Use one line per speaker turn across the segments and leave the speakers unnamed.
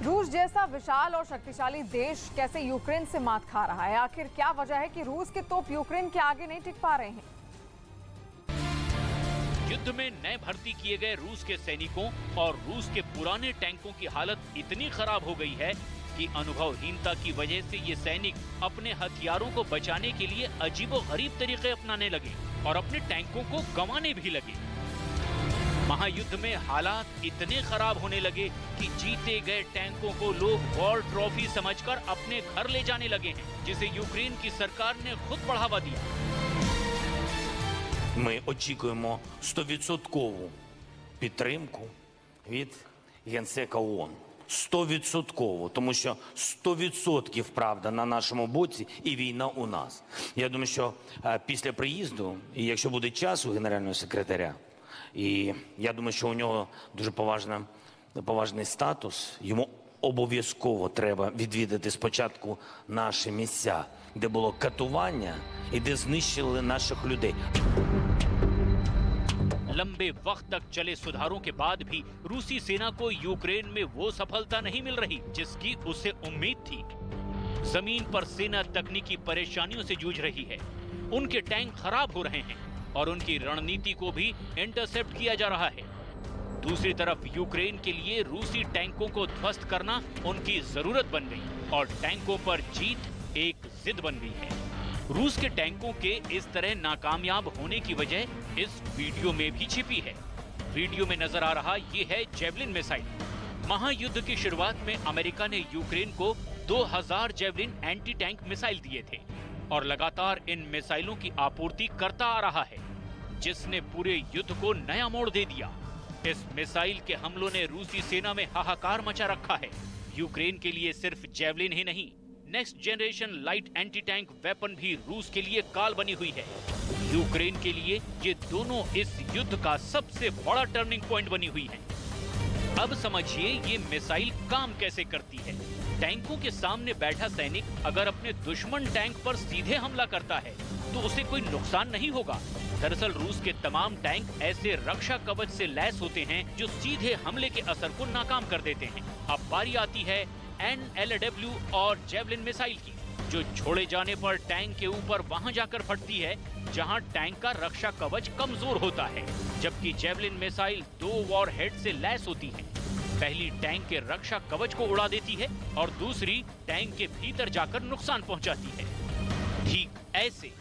रूस जैसा विशाल और शक्तिशाली देश कैसे यूक्रेन से मात खा रहा है? आखिर क्या वजह है कि रूस के तोप यूक्रेन के आगे नहीं टिक पा रहे हैं?
युद्ध में नए भर्ती किए गए रूस के सैनिकों और रूस के पुराने टैंकों की हालत इतनी खराब हो गई है कि अनुभवहीनता की वजह से ये सैनिक अपने हथियारों को बचाने के लिए अजीबोगरीब तरीके अपनाने लगे और अपने टैंकों को गंवाने भी लगे। महायुद्ध में हालात इतने खराब होने लगे कि जीते गए टैंकों को लोग वॉर ट्रॉफी समझकर अपने घर ले जाने लगे हैं, जिसे यूक्रेन की सरकार ने खुद बढ़ावा दिया।
Ми очікуємо 100% підтримку від Генсека ООН. 100%, тому що 100% правда на нашому боці і війна у нас. Я думаю, що після приїзду, і якщо буде час у генерального секретаря, і я думаю, що у нього дуже поважний статус, йому обов'язково треба відвідати спочатку наші місця, де було катування і де знищили наших людей.
लंबे वक्त तक चले सुधारों के बाद भी रूसी सेना को यूक्रेन में वो सफलता नहीं मिल रही जिसकी उसे उम्मीद थी। जमीन पर सेना तकनीकी परेशानियों से जूझ रही है, उनके टैंक खराब हो रहे हैं और उनकी रणनीति को भी इंटरसेप्ट किया जा रहा है। दूसरी तरफ यूक्रेन के लिए रूसी टैंकों को ध्वस्त करना उनकी जरूरत बन गई और टैंकों पर जीत एक जिद बन गई है। रूस के टैंकों के इस तरह नाकामयाब होने की वजह इस वीडियो में भी छिपी है। वीडियो में नजर आ रहा ये है जेवलिन मिसाइल। महायुद्ध की शुरुआत में अमेरिका ने यूक्रेन को 2000 जेवलिन एंटी टैंक मिसाइल दिए थे और लगातार इन मिसाइलों की आपूर्ति करता आ रहा है, जिसने पूरे युद्ध को नया मोड़ दे दिया। इस मिसाइल के हमलों ने रूसी सेना में हाहाकार मचा रखा है। यूक्रेन के लिए सिर्फ जेवलिन ही नहीं, next generation light anti tank weapon भी रूस के लिए काल बनी हुई है। यूक्रेन के लिए ये दोनों इस युद्ध का सबसे बड़ा टर्निंग पॉइंट बनी हुई है। अब समझिए ये मिसाइल काम कैसे करती है। टैंकों के सामने बैठा सैनिक अगर अपने दुश्मन टैंक पर सीधे हमला करता है तो उसे कोई नुकसान नहीं होगा। दरअसल रूस के तमाम टैंक ऐसे रक्षा कवच से लैस होते हैं जो सीधे हमले के असर को नाकाम कर देते हैं। अब बारी आती है NLW और जेवलिन मिसाइल की, जो छोड़े जाने पर टैंक के ऊपर वहां जाकर फटती है जहां टैंक का रक्षा कवच कमजोर होता है, जबकि जेवलिन मिसाइल 2 वॉरहेड से लैस होती है। पहली टैंक के रक्षा कवच को उड़ा देती है और दूसरी टैंक के भीतर जाकर नुकसान पहुंचाती है। ठीक ऐसे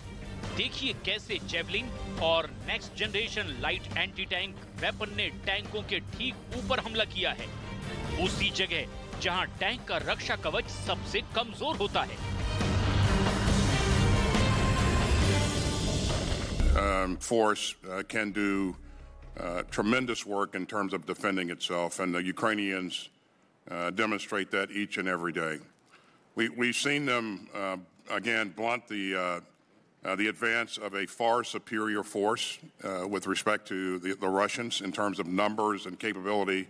देखिए कैसे जेवलिन और next generation light anti tank weapon ने टैंकों के ठीक ऊपर हमला किया है, उसी जगह जहां टैंक का रक्षा कवच सबसे कमजोर होता है।
Force can do tremendous work in terms of defending itself, and the Ukrainians demonstrate that each and every day. We've seen them again blunt the advance of a far superior force with respect to the Russians in terms of numbers and capability.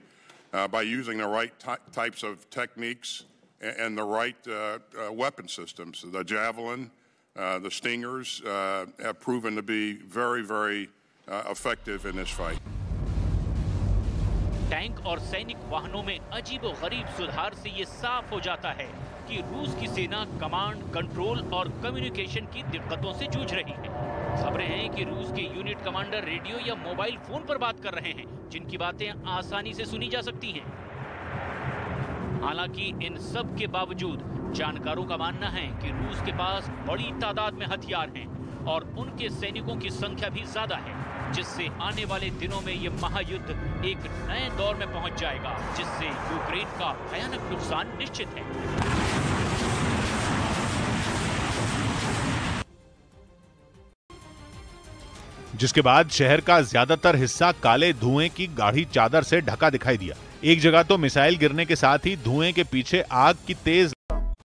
By using the right types of techniques and the right weapon systems. The Javelin, the Stingers have proven to be very, very effective in this fight.
Tank और सैनिक वाहनों में अजीबोगरीब सुधार से ये साफ हो जाता है कि रूस की सेना कमांड, कंट्रोल और कम्युनिकेशन की दिक्कतों से जूझ रही है। खबरें हैं कि रूस के यूनिट कमांडर रेडियो या मोबाइल फोन पर बात कर रहे हैं, जिनकी बातें आसानी से सुनी जा सकती हैं। हालांकि इन सब के बावजूद जानकारों का मानना है कि रूस के पास बड़ी तादाद में हथियार हैं और उनके सैनिकों की संख्या भी ज्यादा है, जिससे आने वाले दिनों में ये महायुद्ध एक नए दौर में पहुंच जाएगा, जिससे यूक्रेन का भयानक नुकसान निश्चित है।
जिसके बाद शहर का ज्यादातर हिस्सा काले धुएं की गाढ़ी चादर से ढका दिखाई दिया। एक जगह तो मिसाइल गिरने के साथ ही धुएं के पीछे आग की तेज